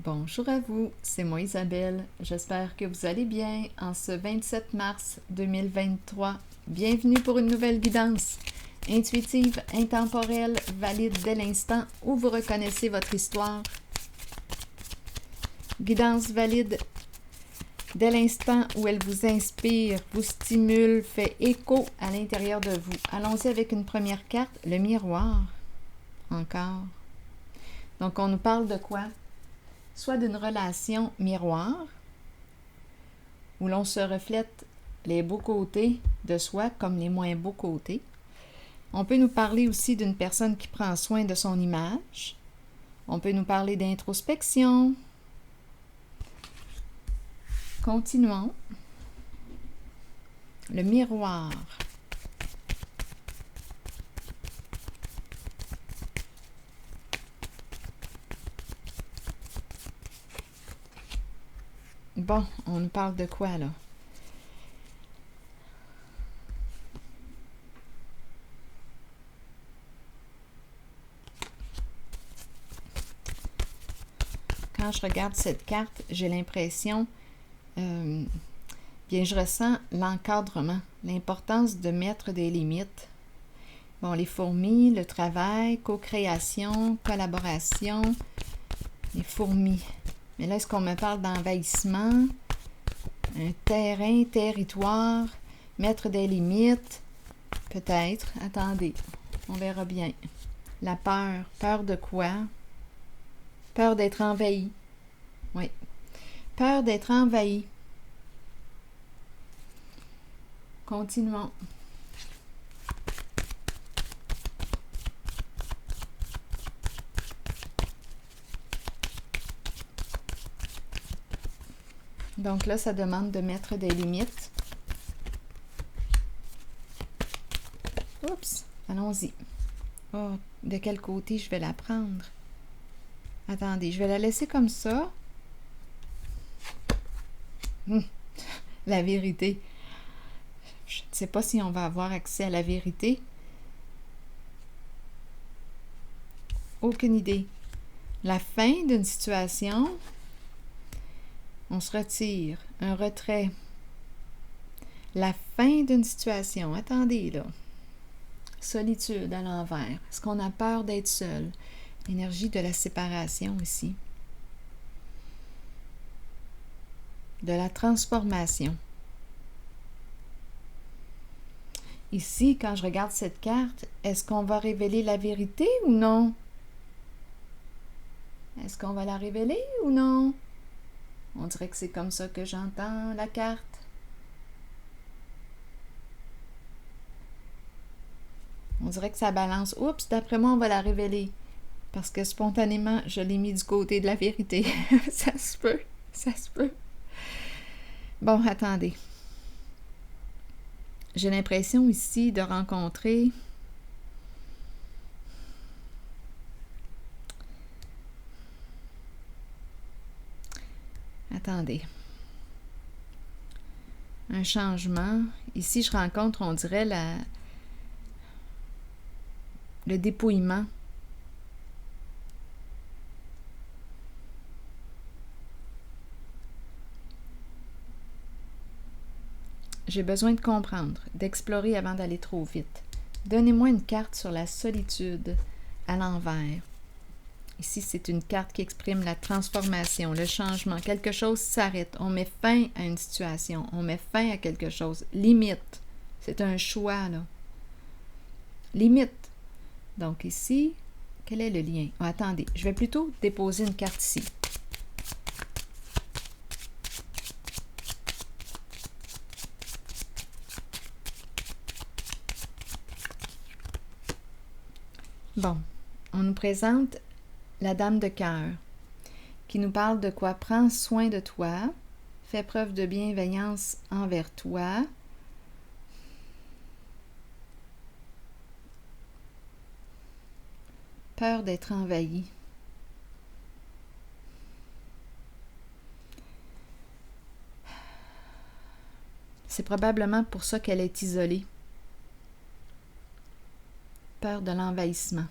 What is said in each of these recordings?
Bonjour à vous, c'est moi Isabelle. J'espère que vous allez bien en ce 27 mars 2023. Bienvenue pour une nouvelle guidance intuitive, intemporelle, valide dès l'instant où vous reconnaissez votre histoire. Guidance valide dès l'instant où elle vous inspire, vous stimule, fait écho à l'intérieur de vous. Allons-y avec une première carte, le miroir. Encore. Donc, on nous parle de quoi? Soit d'une relation miroir, où l'on se reflète les beaux côtés de soi comme les moins beaux côtés. On peut nous parler aussi d'une personne qui prend soin de son image. On peut nous parler d'introspection. Continuons. Le miroir. Bon, on nous parle de quoi là? Quand je regarde cette carte, j'ai l'impression, bien, je ressens l'encadrement, l'importance de mettre des limites. Bon, les fourmis, le travail, co-création, collaboration, les fourmis. Mais là, est-ce qu'on me parle d'envahissement, un terrain, territoire, mettre des limites? Peut-être. Attendez, on verra bien. La peur. Peur de quoi? Peur d'être envahi. Oui. Peur d'être envahi. Continuons. Donc là, ça demande de mettre des limites. Oups, allons-y. Oh, de quel côté je vais la prendre? Attendez, je vais la laisser comme ça. La vérité. Je ne sais pas si on va avoir accès à la vérité. Aucune idée. La fin d'une situation, on se retire. Un retrait. La fin d'une situation. Attendez, là. Solitude à l'envers. Est-ce qu'on a peur d'être seul? Énergie de la séparation ici. De la transformation. Ici, quand je regarde cette carte, est-ce qu'on va révéler la vérité ou non? Est-ce qu'on va la révéler ou non? On dirait que c'est comme ça que j'entends la carte. On dirait que ça balance. Oups, d'après moi, on va la révéler. Parce que spontanément, je l'ai mis du côté de la vérité. Ça se peut. Ça se peut. Bon, attendez. J'ai l'impression ici de rencontrer attendez. Un changement. Ici, je rencontre, on dirait, le dépouillement. J'ai besoin de comprendre, d'explorer avant d'aller trop vite. Donnez-moi une carte sur la solitude à l'envers. Ici, c'est une carte qui exprime la transformation, le changement. Quelque chose s'arrête. On met fin à une situation. On met fin à quelque chose. Limite. C'est un choix, là. Limite. Donc ici, quel est le lien? Oh, attendez, je vais plutôt déposer une carte ici. Bon, on nous présente la Dame de cœur, qui nous parle de quoi? Prends soin de toi, fais preuve de bienveillance envers toi. Peur d'être envahi. C'est probablement pour ça qu'elle est isolée. Peur de l'envahissement.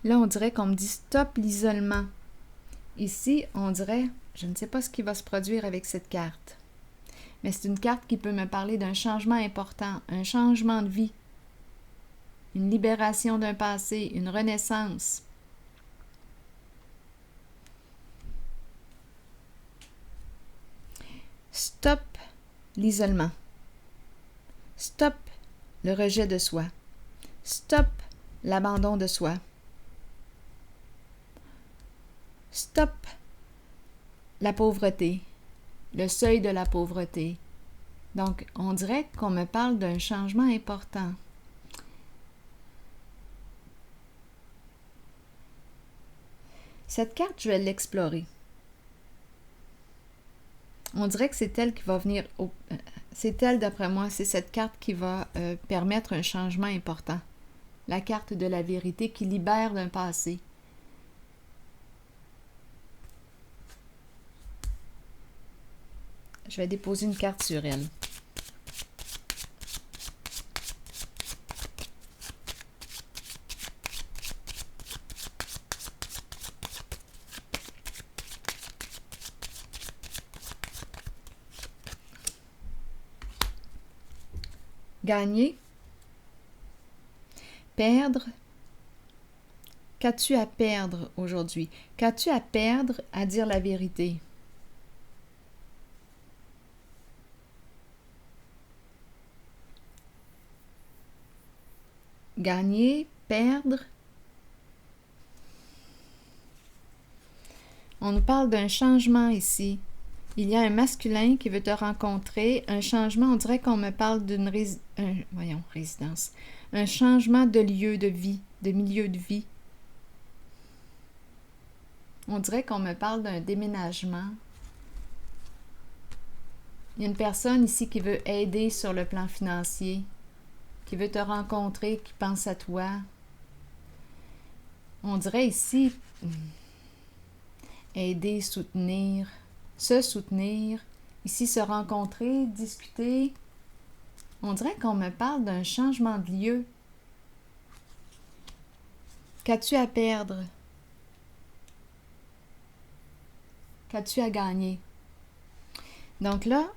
Là, on dirait qu'on me dit stop l'isolement. Ici, on dirait, je ne sais pas ce qui va se produire avec cette carte. Mais c'est une carte qui peut me parler d'un changement important, un changement de vie, une libération d'un passé, une renaissance. Stop l'isolement. Stop le rejet de soi. Stop l'abandon de soi. Stop la pauvreté, le seuil de la pauvreté. Donc, on dirait qu'on me parle d'un changement important. Cette carte, je vais l'explorer. On dirait que c'est elle qui va venir, c'est elle d'après moi, c'est cette carte qui va permettre un changement important. La carte de la vérité qui libère d'un passé. Je vais déposer une carte sur elle. Gagner, perdre. Qu'as-tu à perdre aujourd'hui? Qu'as-tu à perdre à dire la vérité? Gagner, perdre. On nous parle d'un changement ici. Il y a un masculin qui veut te rencontrer, un changement, on dirait qu'on me parle d'une résidence, un changement de lieu de vie, de milieu de vie. On dirait qu'on me parle d'un déménagement. Il y a une personne ici qui veut aider sur le plan financier, qui veut te rencontrer, qui pense à toi. On dirait ici aider, soutenir, se soutenir, ici se rencontrer, discuter. On dirait qu'on me parle d'un changement de lieu. Qu'as-tu à perdre? Qu'as-tu à gagner? Donc là,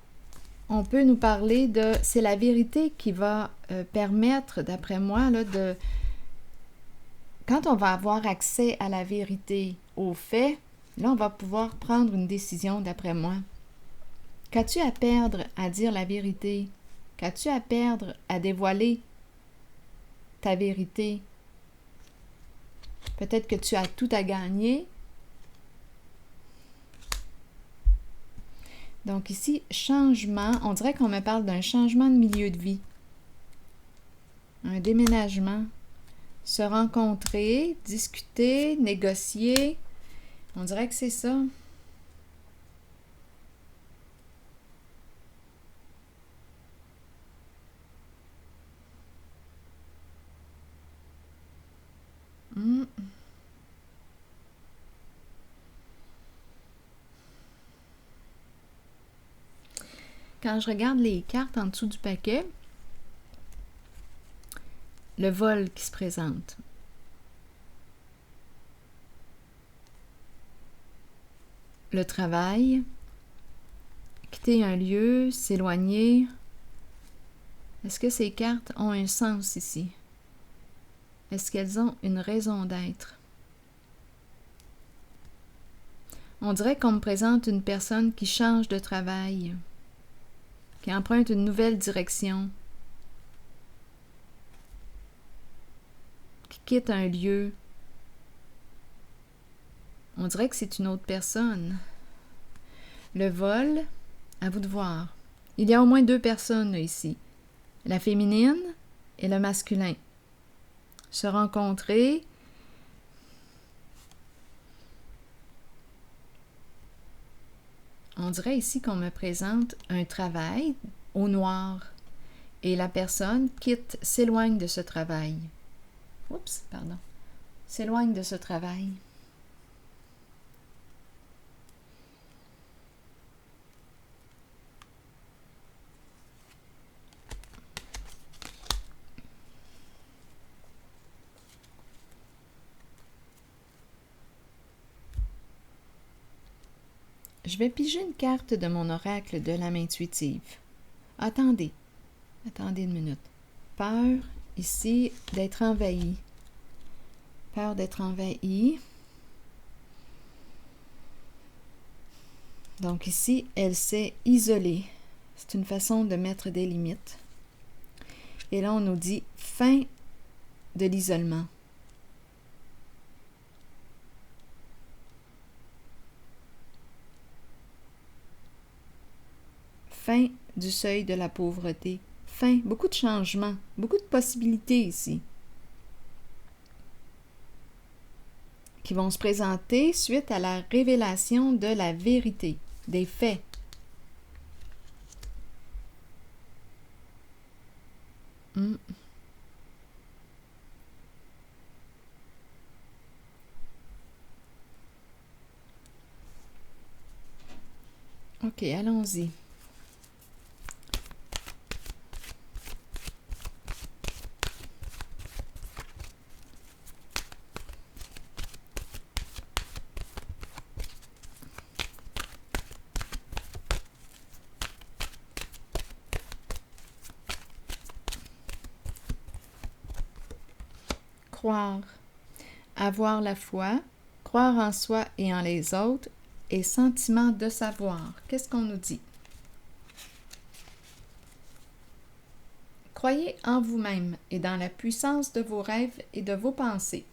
on peut nous parler de... C'est la vérité qui va permettre, d'après moi, là, de... Quand on va avoir accès à la vérité, aux faits, là, on va pouvoir prendre une décision, d'après moi. Qu'as-tu à perdre à dire la vérité? Qu'as-tu à perdre à dévoiler ta vérité? Peut-être que tu as tout à gagner. Donc ici, changement, on dirait qu'on me parle d'un changement de milieu de vie. Un déménagement. Se rencontrer, discuter, négocier. On dirait que c'est ça. Quand je regarde les cartes en dessous du paquet, le vol qui se présente. Le travail, quitter un lieu, s'éloigner. Est-ce que ces cartes ont un sens ici? Est-ce qu'elles ont une raison d'être? On dirait qu'on me présente une personne qui change de travail, qui emprunte une nouvelle direction, qui quitte un lieu. On dirait que c'est une autre personne. Le vol, à vous de voir. Il y a au moins deux personnes là, ici. La féminine et le masculin. Se rencontrer. On dirait ici qu'on me présente un travail au noir. Et la personne quitte, s'éloigne de ce travail. Oups, pardon. S'éloigne de ce travail. Je vais piger une carte de mon oracle de l'âme intuitive. Attendez une minute. Peur, ici, d'être envahi. Peur d'être envahi. Donc ici, elle s'est isolée. C'est une façon de mettre des limites. Et là, on nous dit fin de l'isolement. Fin du seuil de la pauvreté. Fin, beaucoup de changements, beaucoup de possibilités ici, qui vont se présenter suite à la révélation de la vérité, des faits. OK, allons-y. Croire. Avoir la foi, croire en soi et en les autres, et sentiment de savoir. Qu'est-ce qu'on nous dit? Croyez en vous-même et dans la puissance de vos rêves et de vos pensées.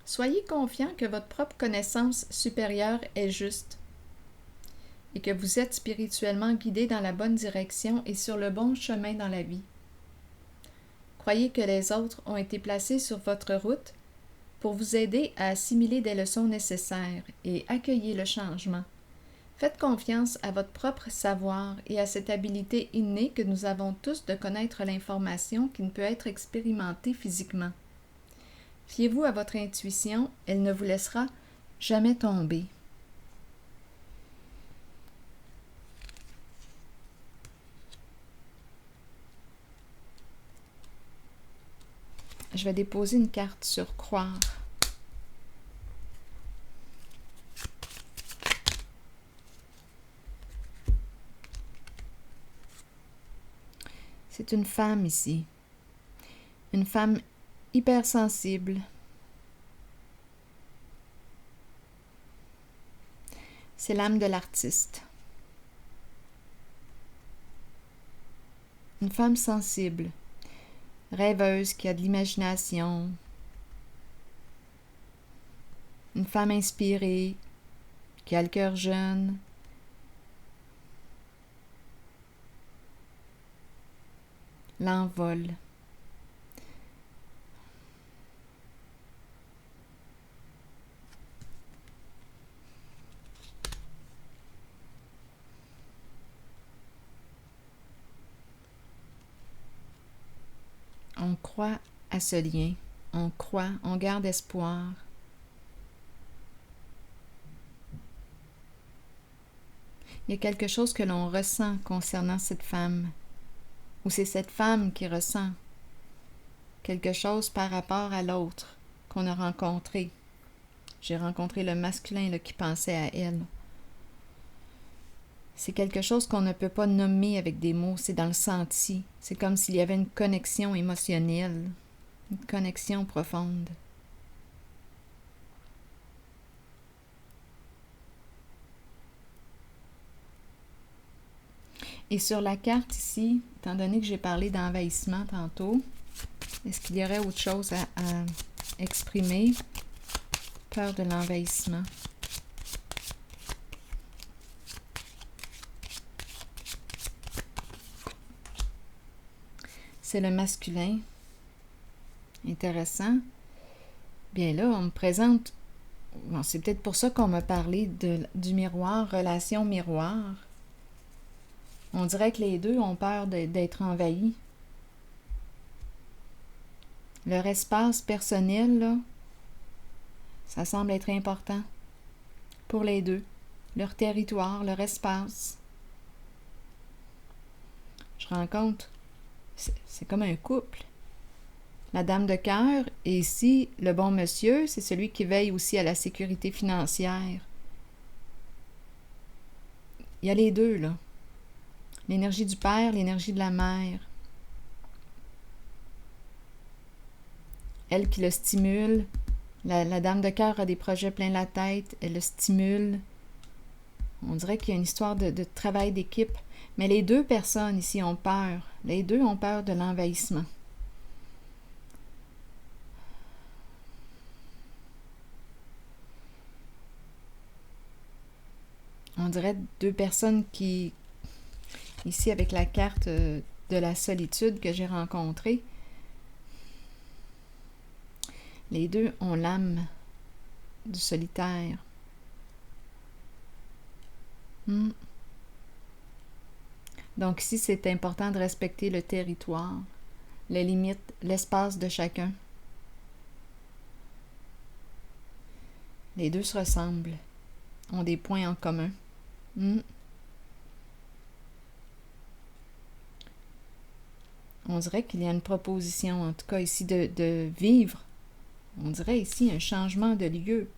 Soyez confiant que votre propre connaissance supérieure est juste et que vous êtes spirituellement guidé dans la bonne direction et sur le bon chemin dans la vie. Croyez que les autres ont été placés sur votre route pour vous aider à assimiler des leçons nécessaires et accueillir le changement. Faites confiance à votre propre savoir et à cette habileté innée que nous avons tous de connaître l'information qui ne peut être expérimentée physiquement. Fiez-vous à votre intuition, elle ne vous laissera jamais tomber. Je vais déposer une carte sur croire. C'est une femme ici. Une femme hypersensible. C'est l'âme de l'artiste. Une femme sensible, rêveuse qui a de l'imagination. Une femme inspirée, qui a le cœur jeune. L'envol. On croit à ce lien, on croit, on garde espoir. Il y a quelque chose que l'on ressent concernant cette femme, ou c'est cette femme qui ressent quelque chose par rapport à l'autre qu'on a rencontré. J'ai rencontré le masculin là, qui pensait à elle. C'est quelque chose qu'on ne peut pas nommer avec des mots, c'est dans le senti. C'est comme s'il y avait une connexion émotionnelle, une connexion profonde. Et sur la carte ici, étant donné que j'ai parlé d'envahissement tantôt, est-ce qu'il y aurait autre chose à exprimer? Peur de l'envahissement. C'est le masculin. Intéressant. Bien là, on me présente... Bon, c'est peut-être pour ça qu'on m'a parlé du miroir, relation miroir. On dirait que les deux ont peur d'être envahis. Leur espace personnel, là, ça semble être important pour les deux. Leur territoire, leur espace. Je rencontre... C'est comme un couple. La dame de cœur, et ici, le bon monsieur, c'est celui qui veille aussi à la sécurité financière. Il y a les deux, là. L'énergie du père, l'énergie de la mère. Elle qui le stimule. La dame de cœur a des projets plein la tête, elle le stimule. On dirait qu'il y a une histoire de travail d'équipe. Mais les deux personnes ici ont peur. Les deux ont peur de l'envahissement. On dirait deux personnes qui, ici avec la carte de la solitude que j'ai rencontrée, les deux ont l'âme du solitaire. Donc ici, c'est important de respecter le territoire, les limites, l'espace de chacun. Les deux se ressemblent, ont des points en commun. On dirait qu'il y a une proposition, en tout cas ici, de vivre. On dirait ici un changement de lieu.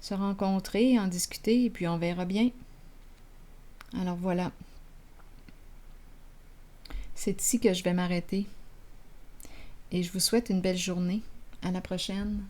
Se rencontrer, en discuter, et puis on verra bien. Alors voilà. C'est ici que je vais m'arrêter. Et je vous souhaite une belle journée. À la prochaine.